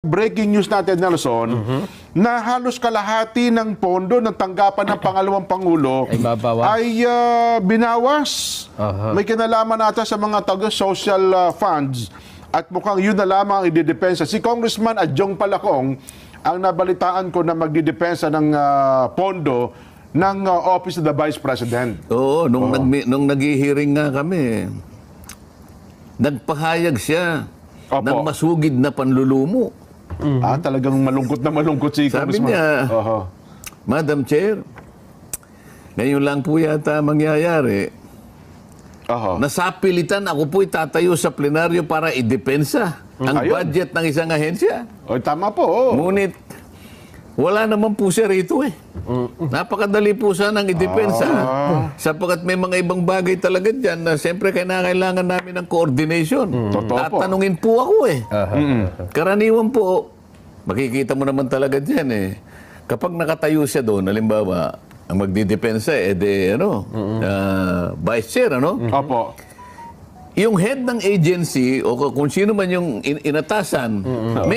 Breaking news natin, Nelson, na halos kalahati ng pondo ng tanggapan ng pangalawang Pangulo ay binawas. May kinalaman ata sa mga taga-social funds at mukhang yun na lamang ididepensa. Si Congressman Adjong Palacong ang nabalitaan ko na magdidepensa ng pondo ng Office of the Vice President. Oo, nung nag-hearing nga kami, nagpahayag siya ng masugid na panlulumo. Talagang malungkot si Sabi Congressman. niya, Madam Chair, ngayon lang po yata mangyayari. Nasapilitan ako po itatayo sa plenaryo para idepensa ang budget ng isang ahensya. Tama po. Ngunit, wala naman po siya rito eh. Napakadali po sanang idepensa. Sapagkat may mga ibang bagay talaga dyan na siyempre kailangan namin ng coordination. Tatanungin po ako eh. Karaniwan po, makikita mo naman talaga dyan eh. Kapag nakatayo siya doon, halimbawa, ang magdidepensa vice chair, Opo. Yung head ng agency o kung sino man yung inatasan,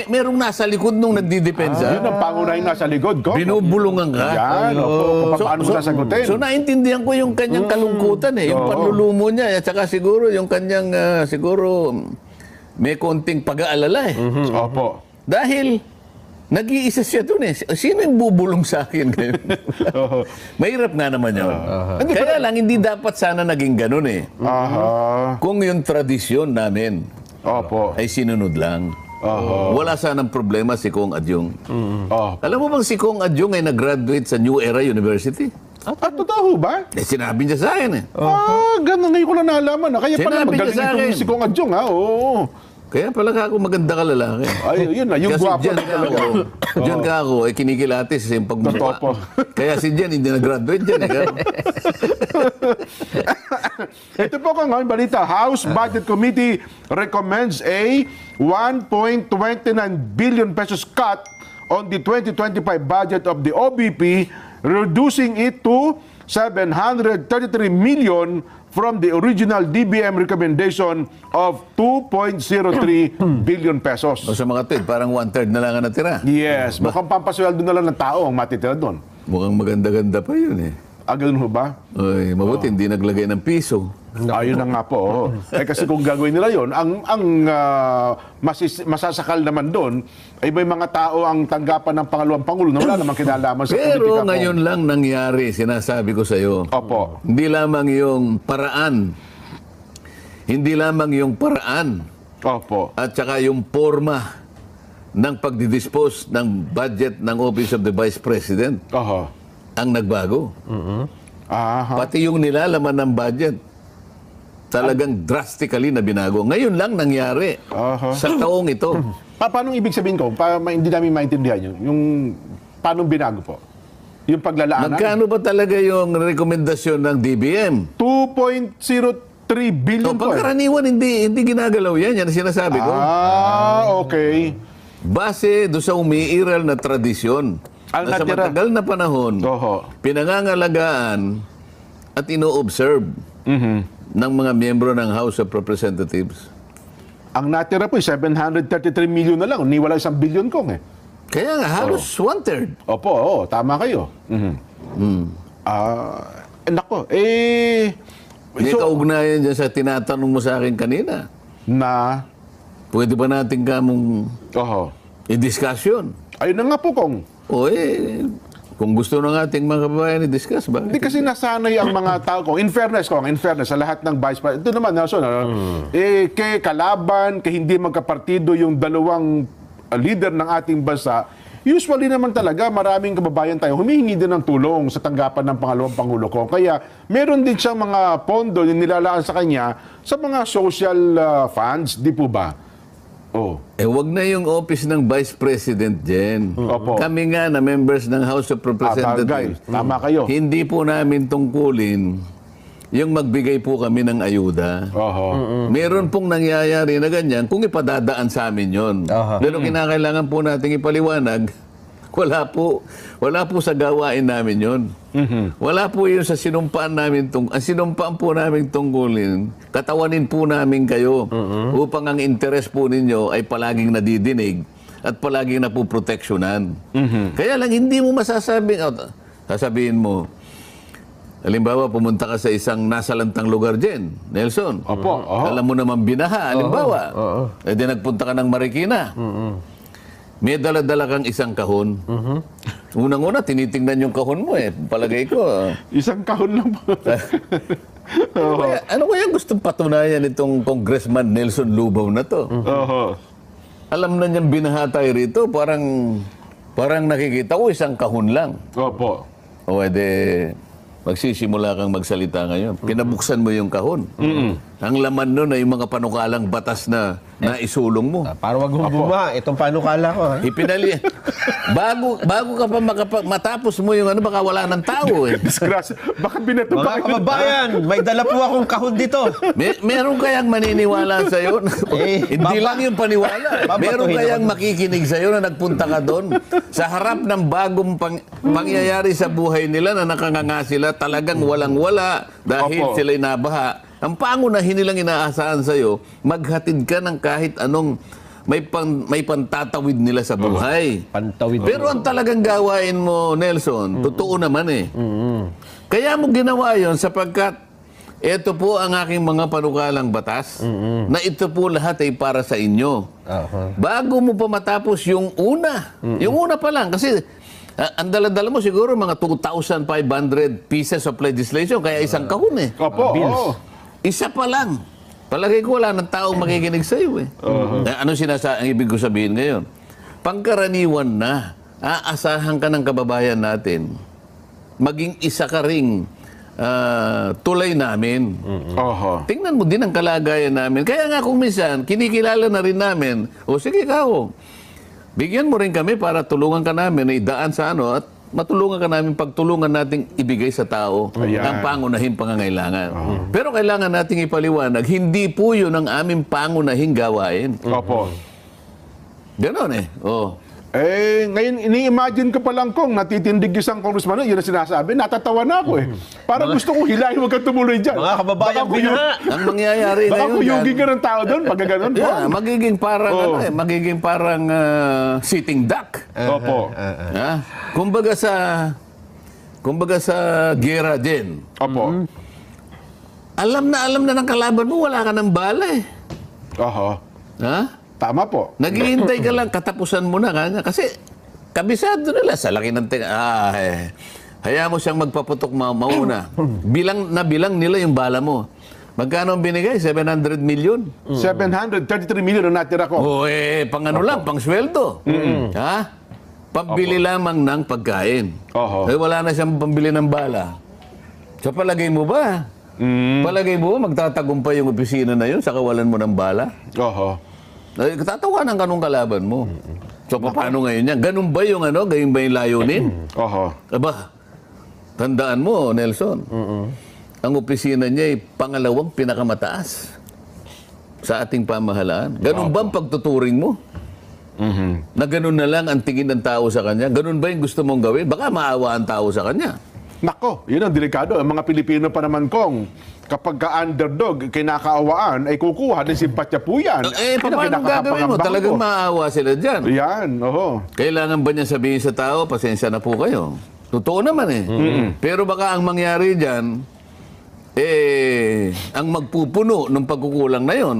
merong nasa likod nung nagdidepensa. Yun ang pangunahing nasa likod ko. Binubulungan ka. Yan, kung paano mo sasagutin. So naintindihan ko yung kanyang kalungkutan eh, yung panlulumo niya at saka siguro yung kanyang siguro may konting pag-aalala eh. Opo. Dahil nag-iisa siya doon eh. Sino yung bubulong sa akin ngayon? Mahirap nga naman yun. Kaya lang, hindi dapat sana naging ganun eh. Kung yung tradisyon namin ay sinunod lang. Wala sanang problema si Kong Adjong. Alam mo bang si Kong Adjong ay nag-graduate sa New Era University? Totoo ba? Sinabi niya sa akin eh. Ganun. Ngayon ko na nalaman. Kaya pala magaling itong si Kong Adjong. Oo. Kaya pala ako maganda ka lalaki. Ay, yun na. Yung guwapo na talaga. Diyan ka ako, kinikilatis sa yung pagmumukha. Kaya si Jen, hindi na-graduate dyan. Ito po kung ngayon balita. House Budget Committee recommends a 1.29 billion pesos cut on the 2025 budget of the OBP, reducing it to 733 million from the original DBM recommendation of 2.03 billion pesos. O sa mga tweet, parang 1/3 na lang ang natira. Yes, mukhang pampasweldo na lang ng tao ang matitira doon. Mukhang maganda-ganda pa yun eh. Ganun ho ba? Ay, mabuti, hindi naglagay ng piso. Ayun na nga po. Kasi kung gagawin nila yon, ang masasakal naman doon, ay may mga tao ang tanggapan ng pangalawang Pangulo na wala namang kinalaman sa politika. Pero ngayon lang nangyari, sinasabi ko sa iyo. Opo. Hindi lamang yung paraan. Hindi lamang yung paraan. Opo. At saka yung forma ng pagdidispose ng budget ng Office of the Vice President ang nagbago. Pati yung nilalaman ng budget talagang drastically na binago. Ngayon lang nangyari sa taong ito. Paano ibig sabihin ko? Hindi namin maintindihan yun. Yung paano binago po? Yung paglalaanan? Magkano ba talaga yung rekomendasyon ng DBM? 2.03 billion po. Pagkaraniwan, hindi ginagalaw yan. Yan ang sinasabi ko. Okay. Base do sa umiiral na tradisyon. Na sa matagal na panahon, pinangangalagaan at ino-observe ng mga miyembro ng House of Representatives. Ang natira po, 733 million na lang. Niwala 1 billion kong eh. Kaya nga, halos 1/3. Opo, tama kayo. Nako, may kaugnayan dyan sa tinatanong mo sa akin kanina. Na? Pwede ba natin kamong i-discussion? Ayun na nga po, Kong. Kung gusto ng ating mga kababayan i-discuss ba? Hindi kasi nasanay ang mga tao ko. In fairness, sa lahat ng vice president. Ito naman, Nelson, kay kalaban, kay hindi magkapartido yung dalawang leader ng ating bansa, usually naman talaga maraming kababayan tayo humihingi din ng tulong sa tanggapan ng pangalawang Pangulo ko. Kaya meron din siyang mga pondo yung nilalaan sa kanya sa mga social funds, di po ba? Wag na yung office ng Vice President, Jen. Kami nga na members ng House of Representatives. Tama kayo. Hindi po namin tungkulin yung magbigay po kami ng ayuda. Meron pong nangyayari na ganyan kung ipadadaan sa amin yon. Pero kinakailangan po nating ipaliwanag, wala po sa gawain namin yon. Wala po yun sa sinumpaan namin. Ang sinumpaan po namin tungkulin, katawanin po namin kayo upang ang interes po ninyo ay palaging nadidinig at palaging napuproteksyonan. Kaya lang hindi mo masasabing, sasabihin mo, halimbawa, pumunta ka sa isang nasalantang lugar dyan, Nelson. Opo. Alam mo naman binaha, halimbawa. E di nagpunta ka ng Marikina. May dala-dala kang isang kahon. Unang-una, tinitingnan yung kahon mo eh. Palagay ko. Isang kahon lang po. Ano kaya gustong patunayan itong Congressman Nelson Lubaw na to? Alam na niyang binaha tayo rito, parang nakikita ko isang kahon lang. Opo. O edi, magsisimula kang magsalita ngayon. Pinabuksan mo yung kahon. Ang laman nun ay yung mga panukalang batas na naisulong mo. Para wag humuma, itong panukala ko. Ipinali. Bago ka pa matapos mo yung baka wala ng tao eh. Disgrasya. Baka binato Mga kababayan, may dala po akong kahon dito. Meron kayang maniniwala sa'yo? Hindi lang yung paniwala. Meron kayang makikinig sa'yo na nagpunta ka doon sa harap ng bagong pangyayari sa buhay nila na nakanganga sila, talagang walang-wala dahil sila'y nabaha. Ang pangunahin nilang inaasahan sa'yo, maghatid ka ng kahit anong may pantatawid nila sa buhay. Pantawid. Pero ang talagang gawain mo, Nelson, totoo naman eh. Kaya mo ginawa yon sapagkat ito po ang aking mga panukalang batas na ito po lahat ay para sa inyo. Bago mo pa matapos yung una. Yung una pa lang. Kasi ang dala-dala mo siguro mga 2,500 pieces of legislation kaya isang kahon eh. Opo. Isa pa lang. Palagay ko wala ng taong makikinig sa iyo eh. Ano ang ibig ko sabihin ngayon? Pangkaraniwan na, aasahan ka ng kababayan natin, maging isa ka ring tulay namin. Tingnan mo din ang kalagayan namin. Kaya nga kung minsan, kinikilala na rin namin, sige ikaw, bigyan mo rin kami para tulungan ka namin na idaan sa at matulungan ka namin pagtulungan nating ibigay sa tao ang pangunahing pangangailangan. Pero kailangan nating ipaliwanag, hindi po yun ang aming pangunahing gawain. Opo. Ganon eh. Ngayon, ini-imagine ko pa lang kung natitindig isang congressman, yun ang sinasabi, natatawa na ako eh. Parang gusto ko hilahin, huwag kang tumuloy dyan. Mga kababayan, binaha. Ang mangyayari Baka ngayon kuyugin ka ng tao doon, pag gano'n. magiging parang, magiging parang sitting duck. Opo. Kumbaga sa gera din. Opo. Alam na ng kalaban mo, wala ka ng bala eh. Tama po. Naghihintay ka lang, katapusan mo na kanya. Kasi, kabisado nila sa laki ng hayaan mo siyang magpaputok mauna. Bilang nila yung bala mo. Magkano ang binigay? 700 million? 733 million ang natira ko. Lang, pang sweldo. Pambili lamang ng pagkain. Wala na siyang pambili ng bala. Sa palagay mo ba? Palagay mo ba magtatagumpay yung opisina na yun sa kawalan mo ng bala? Tatawanan ka nung kalaban mo. So, paano ngayon yan? Ganun ba yung ganun ba yung layunin? Aba, tandaan mo, Nelson, ang opisina niya ay pangalawang pinakamataas sa ating pamahalaan. Ganun ba ang pagtuturing mo? Na ganun na lang ang tingin ng tao sa kanya? Ganun ba yung gusto mong gawin? Baka maawa ang tao sa kanya. Nako, yun ang delikado. Ang mga Pilipino pa naman kong kapag ka-underdog, kinakaawaan, ay kukuha ng simpatya po yan. Paano gagawin mo? Talagang maawa sila dyan. Yan, Kailangan ba niya sabihin sa tao, pasensya na po kayo? Totoo naman eh. Pero baka ang mangyari dyan, ang magpupuno ng pagkukulang na yon,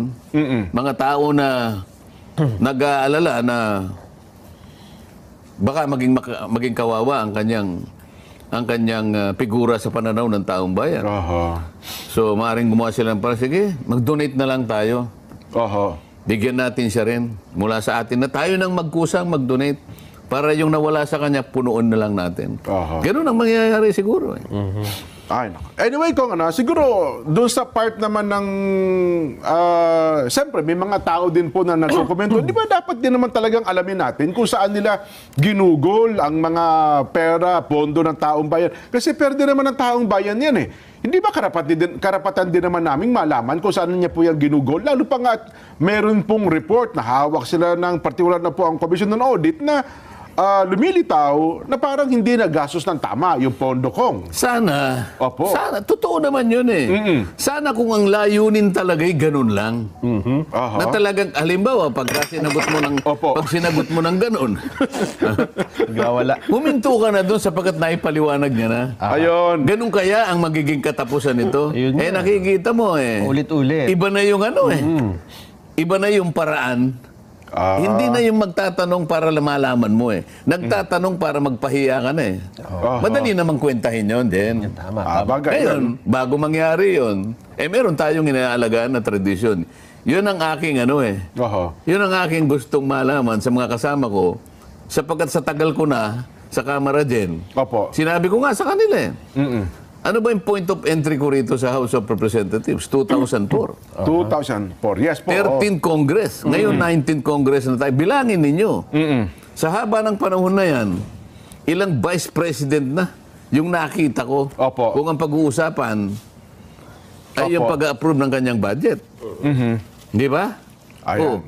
mga tao na nag-aalala na baka maging kawawa ang kanyang figura sa pananaw ng taong bayan. So, maaaring gumawa sila ng para, sige, mag-donate na lang tayo. Bigyan natin siya rin mula sa atin na tayo nang magkusang mag-donate para yung nawala sa kanya, punuon na lang natin. Ganun ang mangyayari siguro. Anyway, siguro, doon sa part naman ng, siyempre, may mga tao din po na nagkokomento. Di ba dapat din naman talagang alamin natin kung saan nila ginugol ang mga pera, pondo ng taong bayan? Kasi perde naman ng taong bayan yan eh. Hindi ba karapatan din naman naming malaman kung saan niya po yung ginugol? Lalo pa nga, meron pong report na hawak sila ng particular na po ang Commission on Audit na lumilitaw na parang hindi nagastos ng tama yung pondo kong. Sana. Opo. Sana. Totoo naman yun eh. Sana kung ang layunin talaga'y ganun lang. Aha. Na talagang, halimbawa, pag Opo. sinagot mo ng ganun, Wala. huminto ka na doon sapagkat naipaliwanag niya na. Ayun. Ganun kaya ang magiging katapusan nito? Ayun nga. Nakikita mo Ulit-ulit. Iba na yung iba na yung paraan. Hindi na yung magtatanong para malaman mo Nagtatanong para magpahiya ka na Madali namang kwentahin yun din. Tama. Bagay Ngayon, bago mangyari yun, meron tayong inaalagaan na tradisyon. Yun ang aking Aha. Yun ang aking gustong malaman sa mga kasama ko sapagkat sa tagal ko na sa Kamara din. Opo. Sinabi ko nga sa kanila Ano ba yung point of entry ko rito sa House of Representatives? 2004. 2004. Yes po. 13 Congress. Ngayon, 19 Congress na tayo. Bilangin ninyo. Sa haba ng panahon na yan, ilang Vice President na yung nakita ko Opo. kung ang pag-uusapan ay yung Opo. pag-approve ng kanyang budget. Di ba? Ayan.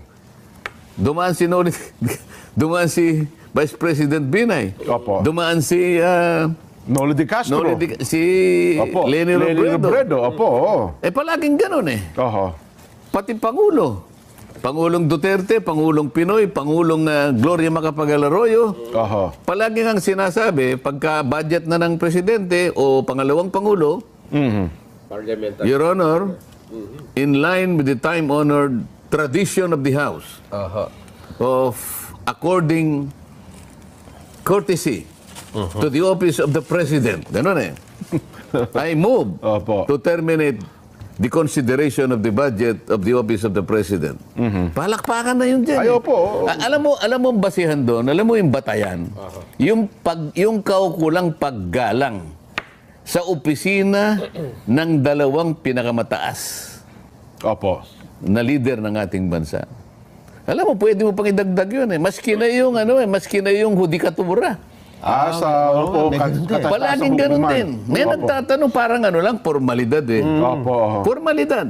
Dumaan si Vice President Binay. Opo. Dumaan si Nolo de Castro. Opo. Leni Robredo. Opo. Palaging ganun Aha. Pati Pangulo. Pangulong Duterte, Pangulong Pinoy, Pangulong Gloria Macapagal-Arroyo. Aha. Palaging ang sinasabi, pagka budget na ng presidente o pangalawang Pangulo, Your Honor, in line with the time-honored tradition of the House of according courtesy to the office of the President. Ganun I move Opo. to terminate the consideration of the budget of the office of the President. Palakpakan na yun dyan. Ay, opo. Alam mo ang basihan doon, alam mo yung batayan, yung kaukulang paggalang sa opisina ng dalawang pinakamataas Opo. na leader ng ating bansa. Alam mo, pwede mo pang idagdag yun Maski na yung, maski na yung hudikatura. Opo. Palaging ganun din. May nagtatanong parang lang, formalidad Opo. Formalidad.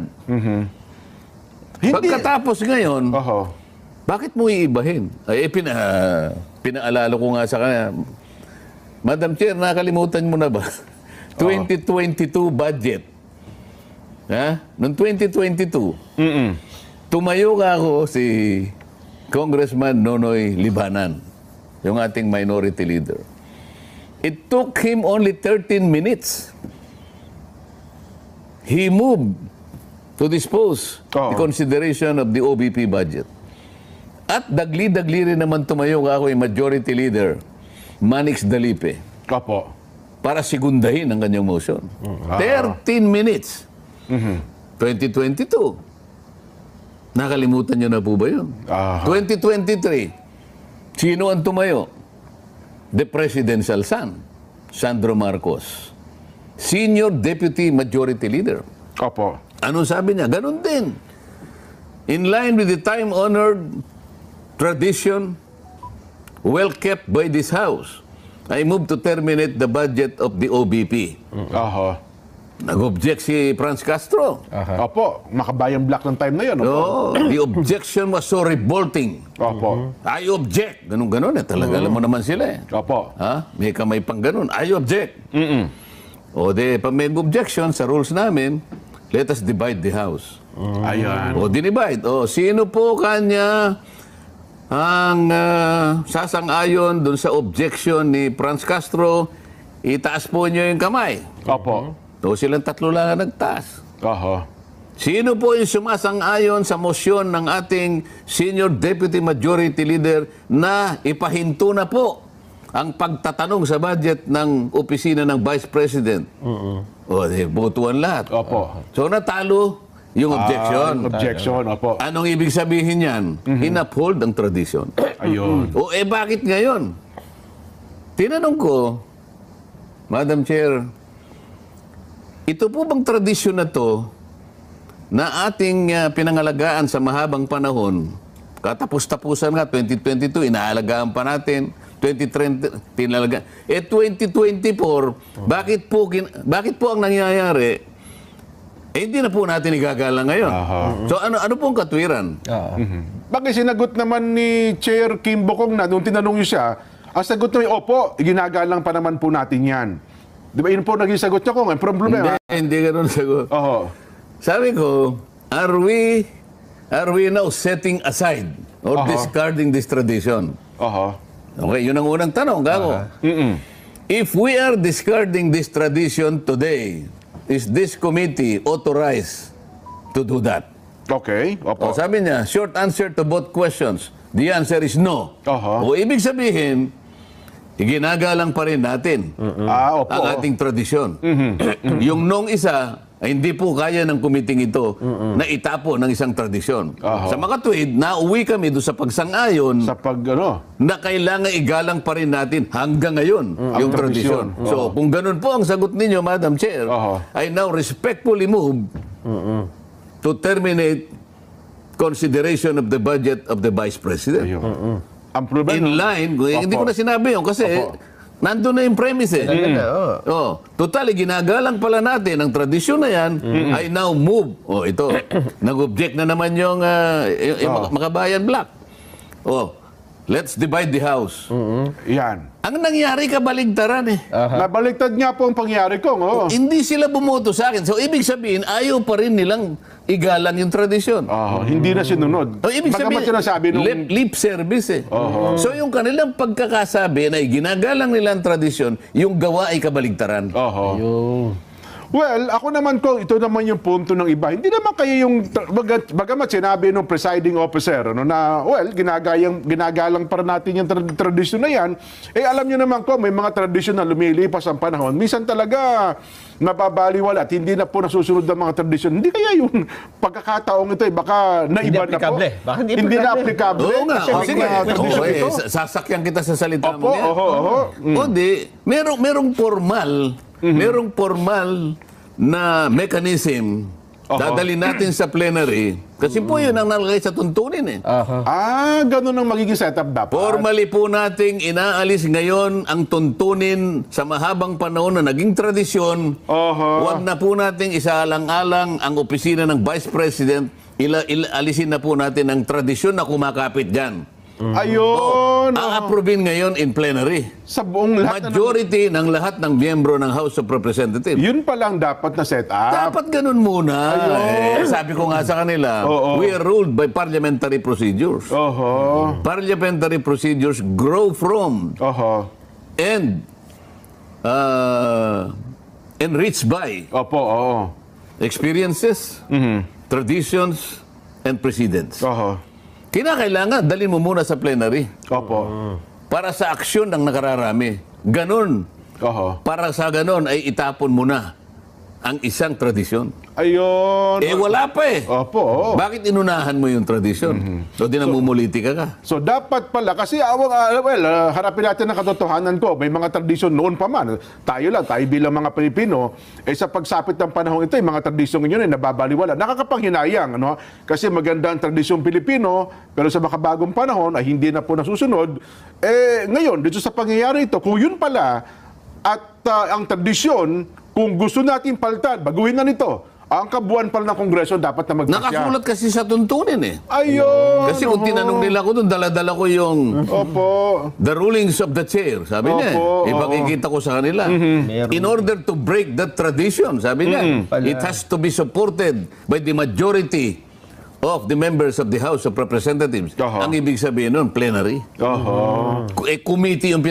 Pagkatapos ngayon, Oho. bakit mo iibahin? Pinaalala ko nga sa kanya, Madam Chair, nakalimutan mo na ba? 2022 budget. Noong 2022, tumayo ka ako si Congressman Nonoy Libanan, yung ating minority leader. It took him only 13 minutes. He moved to dispose the consideration of the OBP budget. At dagli-dagli rin naman tumayo ka ako yung majority leader, Manix Dalipe, Opo. para sigundahin ang kanyang motion. 13 minutes. 2022. Nakalimutan nyo na po ba yun? 2023. Sino ang tumayo? The presidential son, Sandro Marcos. Senior Deputy Majority Leader. Opo. Anong sabi niya? Ganun din. In line with the time-honored tradition well kept by this House, I move to terminate the budget of the OBP. Aha. Nag-object si Franz Castro. Opo. Makabayang black ng time na yun. Opo. No, the objection was so revolting. Opo. I object. Ganun talaga. Alam mo naman sila Opo. May kamay pang ganun. I object. O pag may objection sa rules namin, let us divide the House. Ayan. O dinivide. O sino po kanya ang sasang-ayon dun sa objection ni Franz Castro, itaas po niyo yung kamay. Opo. O silang tatlo lang ang nagtaas. Aha. Sino po yung sumasang-ayon sa motion ng ating Senior Deputy Majority Leader na ipahinto na po ang pagtatanong sa budget ng opisina ng Vice President? O, botuan lahat. Opo. So, natalo yung objection. Objection. Opo. Anong ibig sabihin yan? In-uphold ang tradition. Ayun. O, bakit ngayon? Tinanong ko, Madam Chair, ito po bang tradisyon na to na ating pinangalagaan sa mahabang panahon, katapos-tapusan nga, 2022, inaalagaan pa natin, 2030, pinalagaan. 2024, bakit po ang nangyayari, hindi na po natin igagalang ngayon. So ano pong katwiran? Bakit sinagot naman ni Chair Kim Bokong na nung tinanong niyo siya, Ang sagot nyo, opo, ginagalang pa naman po natin yan. Di ba, yun po naging sagot niya ko, may problema. Hindi ganun sagot. Oho. Sabi ko, are we now setting aside or discarding this tradition? Oho. Okay, yun ang unang tanong, gago. If we are discarding this tradition today, is this committee authorized to do that? Okay, opo. O, sabi niya, short answer to both questions. The answer is no. O ibig sabihin, iginagalang pa rin natin Opo. ang ating tradisyon. Yung nung isa, ay hindi po kaya ng kumiting ito na itapo ng isang tradisyon. Sa makatwid, nauwi kami doon sa pagsang-ayon Sa pag, na kailangan igalang pa rin natin hanggang ngayon yung tradisyon. So, kung ganun po ang sagot ninyo, Madam Chair, I now respectfully move to terminate consideration of the budget of the Vice President. ang problema. In line, hindi ko na sinabi yun kasi nandun na yung premise eh. Total, ginagalang pala natin ang tradisyon na yan ay now move. Ito, nag-object na naman yung Makabayan Black. Let's divide the house. Yan. Ang nangyari kabaligtaran eh. Nabaliktad nga po ang pangyari ko. Hindi sila bumoto sa akin. So, ibig sabihin, ayaw pa rin nilang igalang yung tradisyon. Hindi na sinunod. Ibig sabihin, sinasabi nung... lip service eh. So, yung kanilang pagkakasabi na ginagalang nila ang tradisyon, yung gawa ay kabaligtaran. Well, ako naman ko, ito naman yung punto ng iba. Hindi naman kayo yung, bagamat sinabi ng presiding officer, na, well, ginagalang para natin yung tradisyon na yan, alam nyo naman ko, may mga tradisyon na lumilipas ang panahon. Minsan talaga, nababaliwala at hindi na po nasusunod ang mga tradisyon. Hindi kaya yung pagkakataong ito, baka naiba na po. Baka Hindi na applicable. Oo nga. Kasi may Sige. mga tradisyon ito. Sasakyan kita sa salita mo niya. Oho. Di, merong formal na mechanism dadalhin natin sa plenary kasi po yun ang nalagay sa tuntunin eh. Ganun ang magiging setup dapat. Formally po nating inaalis ngayon ang tuntunin sa mahabang panahon na naging tradisyon. Huwag na po nating isaalang-alang ang opisina ng Vice President. Alisin na po natin ang tradisyon na kumakapit dyan. Ayun. A-approvein ngayon in plenary. Sa buong lahat Majority ng lahat ng miyembro ng House of Representatives. Yun pa lang dapat na setup. Dapat ganun muna. Sabi ko nga sa kanila, we are ruled by parliamentary procedures. Parliamentary procedures grow from and enriched by experiences, traditions, and precedents. Kinakailangan, dalhin mo muna sa plenary. Para sa aksyon ng nakararami. Ganon. Para sa ganon ay itapon mo na ang isang tradisyon. Ayun. Wala pa eh. Bakit inunahan mo yung tradisyon? So, dinamumulitika ka. So, dapat pala, kasi harapin natin ang katotohanan ko. May mga tradisyon noon pa man. Tayo bilang mga Pilipino, sa pagsapit ng panahon ito, yung mga tradisyon yun ay nababaliwala. Nakakapanghinayang, ano? Kasi maganda ang tradisyon Pilipino, pero sa makabagong panahon ay hindi na po nasusunod. Ngayon, dito sa pangyayari ito, kung yun pala, at ang tradisyon, kung gusto natin palitan, baguhin na nito. Ang kabuuan pala ng Kongreso dapat na magpasya. Nakasulat kasi sa tuntunin eh. Ayun! Kasi kung tinanong nila ko doon, dala-dala ko yung the rulings of the chair. Sabi niya, ipakikita ko sa kanila. In order to break that tradition, sabi niya, it has to be supported by the majority of the members of the House of Representatives. Ang ibig sabihin nun, plenary. Committee yung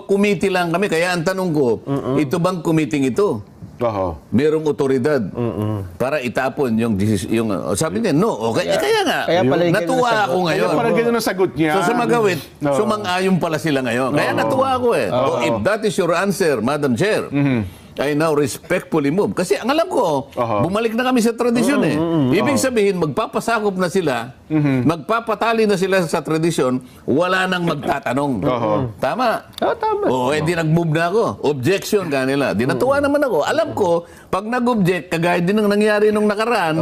committee lang kami. Kaya ang tanong ko, ito bang committee ito? Merong otoridad para itapon yung sabi niya, no. Kaya nga, natuwa ako ngayon. Kaya pala ganyan ang sagot niya. So sa magawit, sumang-ayon pala sila ngayon. Kaya natuwa ako eh. If that is your answer, Madam Chair, I now respectfully move. Kasi ang alam ko, bumalik na kami sa tradisyon eh. Ibig sabihin, magpapasakop na sila, magpapatali na sila sa tradisyon, wala nang magtatanong. Tama? Tama. Di nag-move na ako. Objection kanila. Di natuwa naman ako. Alam ko, pag nag-object, kagaya din ang nangyari nung nakaraan,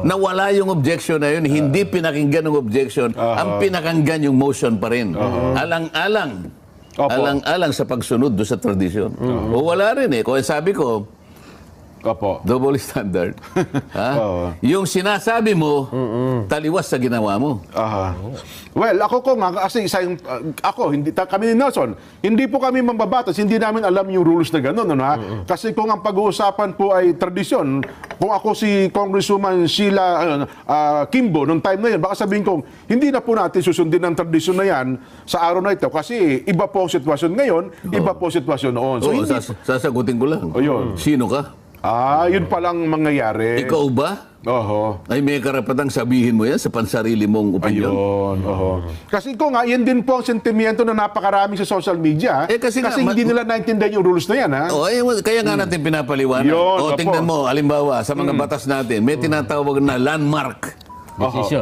na wala yung objection na yun, hindi pinakinggan ng objection, ang pinakinggan yung motion pa rin. Alang-alang. Alang-alang sa pagsunod do sa tradisyon. O wala rin eh. Kung sabi ko, Opo. Double standard. Ha? Oo. Yung sinasabi mo, taliwas sa ginawa mo. Aha. Well, ako ko nga, kasi kami ni Nelson, hindi po kami mambabatas, hindi namin alam yung rules na gano'n, ano, ha? Kasi kung ang pag-uusapan po ay tradisyon, kung ako si Congresswoman Sheila Kimbo, nung time na yan, baka sabihin kong, hindi na po natin susundin ang tradisyon na yan sa araw na ito, kasi iba po ang sitwasyon ngayon, iba po ang sitwasyon noon. So, Oo, hindi, sasagutin ko lang. Ayun. Sino ka? yun palang mangyayari. Ikaw ba? Oho. Ay may karapatang sabihin mo yan sa pansarili mong opinion? Ayun, oho. Kasi ko nga, yan din po ang sentimiento na napakarami sa social media. Kasi nga, hindi nila naintindihan yung rules na yan, ha? Kaya nga natin pinapaliwanag. Yun, Tingnan opo. mo, halimbawa, sa mga batas natin, may tinatawag na landmark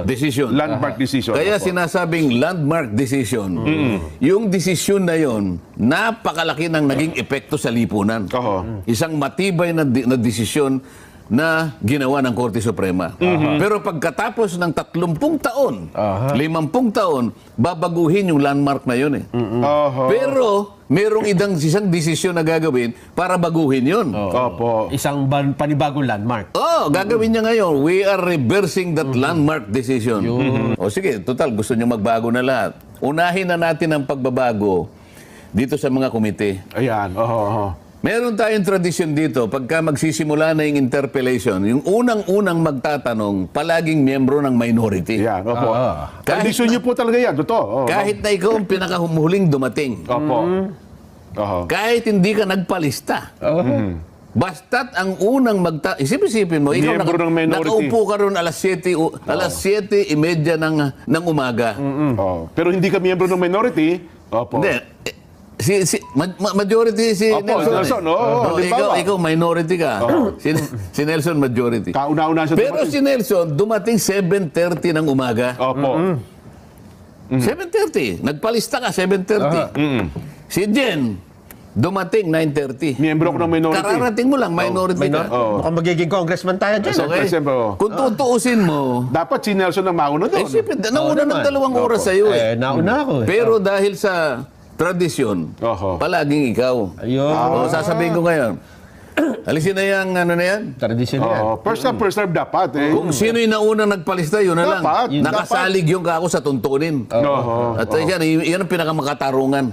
decision. Landmark decision. Kaya Opo. sinasabing landmark decision. Yung desisyon na yon, napakalaki ng naging epekto sa lipunan. Oho. Isang matibay na desisyon na ginawa ng Korte Suprema. Pero pagkatapos ng 30 taon, 50 taon, babaguhin yung landmark na yun eh. Oho. Pero merong isang desisyon na gagawin para baguhin yun. Opo. Isang panibagong landmark. Gagawin niya ngayon. We are reversing that landmark decision. O sige, total, gusto niyo magbago na lahat. Unahin na natin ang pagbabago dito sa mga komite. Ayan, oho. Meron tayong tradisyon dito, pagka magsisimula na yung interpellation, yung unang-unang magtatanong, palaging miyembro ng minority. Ayan, opo. Tradisyon niyo po talaga yan, totoo. Kahit na ikaw ang pinakahumuling dumating. Opo. Oho. Kahit hindi ka nagpalista. Basta't ang unang isip-isipin mo, ikaw Miyembro ng minority. nakaupo ka ron alas 7:30 ng umaga. Oh. Pero hindi ka miyembro ng minority. Opo. Hindi. Majority si Opo, Nelson. Nelson, oo. Halimbawa. Ikaw minority ka. Si Nelson majority. Kauna-una siya Pero dumating. si Nelson dumating 7:30 ng umaga. Opo. 7:30. Nagpalista ka 7:30. Si Jen dumating 9:30. Miyembro ko ng minority. Kararating mo lang minority ka. Mukhang magiging congressman tayo dyan. Okay? Siyempre, oh. Kung tutuusin mo, Dapat si Nelson ang mauna doon. siyempre, nauna ng 2 oras sa iyo eh. Nauna ako eh. Pero dahil sa tradisyon, Oho. palaging ikaw. Ayun. Sasabihin ko ngayon, alisin na yan, ano na yan? Tradisyon yan. First come, first serve dapat. Kung sino yung nauna nagpalista, yun na lang. Dapat. Yun Nakasalig yung kako sa tuntunin. Oho. At yan ang pinakamakatarungan.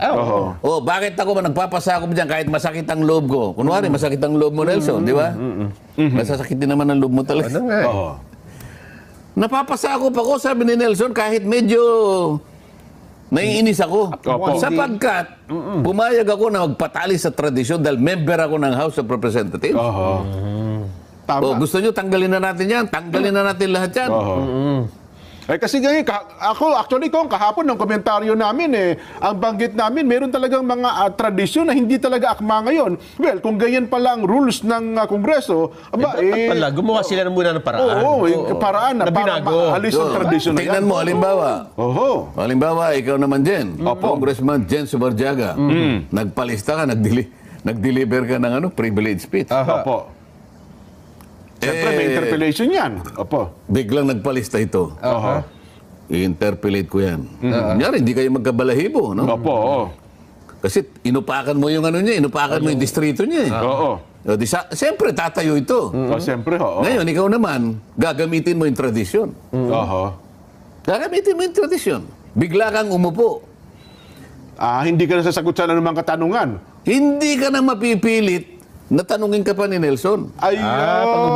Bakit ako nagpapasakop dyan kahit masakit ang loob ko? Kunwari, masakit ang loob mo, Nelson, di ba? Masasakit din naman ang loob mo talaga. Ano nga eh. Oho. Napapasakop ako, sabi ni Nelson, kahit medyo naiinis ako. Opo. Sapagkat pumayag ako na magpatali sa tradisyon dahil member ako ng House of Representatives. Oho. Tama. Gusto nyo tanggalin na natin yan? Tanggalin na natin lahat yan. Oho. Kasi ngayon, kung kahapon ng komentaryo namin, ang banggit namin, meron talagang mga tradisyon na hindi talaga akma ngayon. Well, kung ganyan pala ang rules ng Kongreso, Dapat pala, gumawa sila muna ng paraan. paraan na para binago. maalis ang tradisyon na yan. Tingnan mo, halimbawa. Oho. Halimbawa, ikaw naman, Jen. Congressman Jen Subarjaga. Nagpalista ka, nag-deliver ka ng privilege speech. Opo. Siyempre, may interpellation yan. Opo. Biglang nagpalista ito. Oho. I-interpellate ko yan. Kunyari, hindi kayo magkabalahibo, no? Opo. Kasi inupakan mo yung inupakan mo yung distrito niya. Oo. Siyempre, tatayo ito. Siyempre, oo. Ngayon, ikaw naman, gagamitin mo yung tradisyon. Oho. Gagamitin mo yung tradisyon. Bigla kang umupo. Hindi ka na sasagot sa anumang katanungan. Hindi ka na mapipilit na tanungin ka pa ni Nelson. Ayun.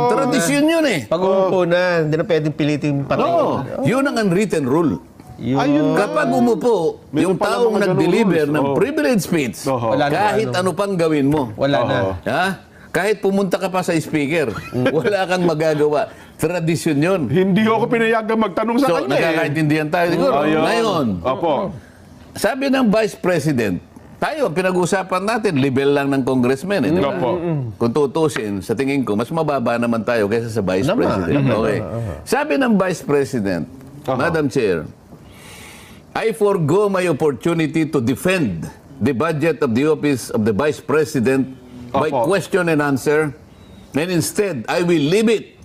Tradisyon yun eh. Pag umupo na, hindi na pwedeng pilitin pa rin. Oo. Yun ang unwritten rule. Ayun. Kapag umupo, Meron yung pala taong mga ganung nag-deliver rules. ng Oo. privilege speech, Oo. Wala na kahit ano pang gawin mo, Wala na. ha? Kahit pumunta ka pa sa speaker, wala kang magagawa. Tradisyon yun. Hindi ako pinayagan magtanong sa So, kanya. nakakaintindihan tayo siguro. Ayun. Ngayon, Opo. sabi ng Vice President, tayo, pinag-usapan natin, level lang ng congressman. Di ba? Opo. Kung tutusin, sa tingin ko, mas mababa naman tayo kaysa sa Vice President. Okay. Sabi ng Vice President, Madam Chair, I forgo my opportunity to defend the budget of the office of the Vice President by Opo. question and answer, and instead, I will leave it.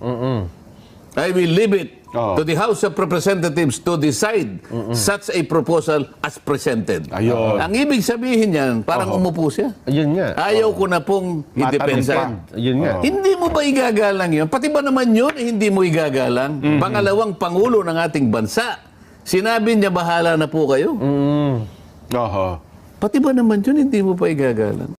I will leave it to the House of Representatives to decide such a proposal as presented. Ayun. Ang ibig sabihin niyan, parang umupo siya. Ayun nga. Ayaw ko na pong idepensa. Ayun nga. Hindi mo ba igagalang yun? Pati ba naman yun, hindi mo igagalang? Pangalawang Pangulo ng ating bansa. Sinabi niya, bahala na po kayo. Oho. Pati ba naman yun, hindi mo pa igagalang?